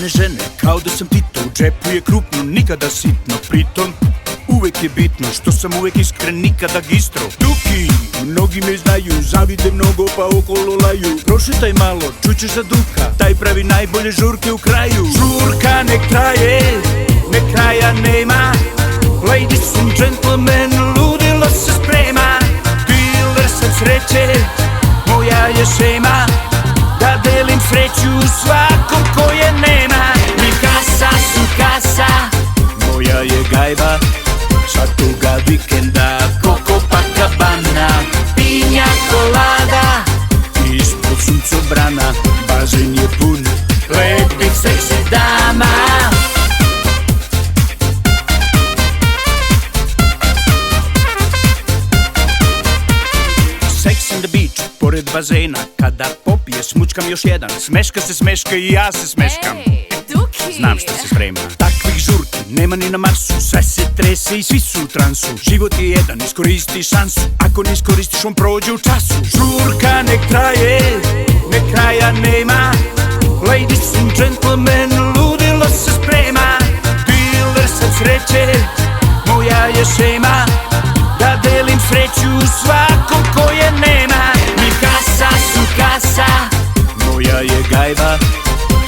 mene žene kao da sam Tito. U džepu je krupno, nikada sitno. Pritom uvek je bitno što sam uvek iskren, nikada gistro. Duki, mnogi me znaju, zavide mnogo pa okolo laju. Prošetaj malo, čućeš za Duka, taj pravi najbolje žurke u kraju. Žurka nek traje, nek kraja nema. Ladies and gentlemen, ludilo se sprema. Dealer sad sreće, moja je šema, da delim sreću svakom ko je nema. Mi kasa su kasa, moja je gajba, svakoga vikenda Copacabana. Pinja kolada, ispod suncobrana, bazen je pun lepih seksi dama. Sex on the beach, pored bazena, kada popije smučkam još jedan. Smeška se smeška i ja se smeškam. Duki! Znam šta se sprema. Takvih žurki nema ni na Marsu, sve se trese i svi su u transu. Život je jedan, iskoristi šansu, ako ne iskoristiš on prođe u času. Žurka nek traje, nek kraja nema. Ladies and gentlemen, ludilo se sprema. Dealer sad sreće, moja je šema, da delim sreću svakom ko je nema. Mi kasa su kasa, moja je gajba,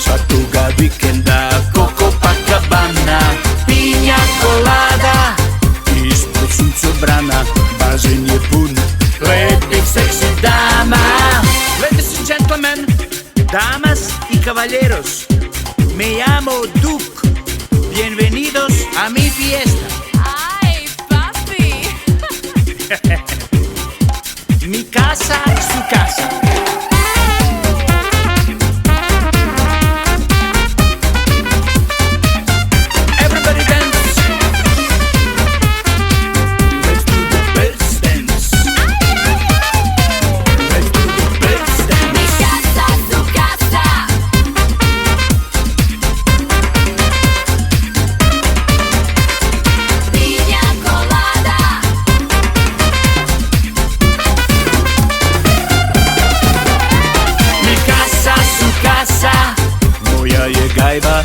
svakoga vikenda Copacabana. Pinja kolada, ispod suncobrana, bazen je pun lepih seksi dama. Ladies and gentlemen, damas y caballeros, me llamo Duke. Bienvenidos a mi fiesta. Ay, papi! Mi casa es su casa. Everybody dance. Let's do the best dance. Let's do the best dance. Mi casa, su casa. Piña colada. Mi casa, su casa, moja je gajba,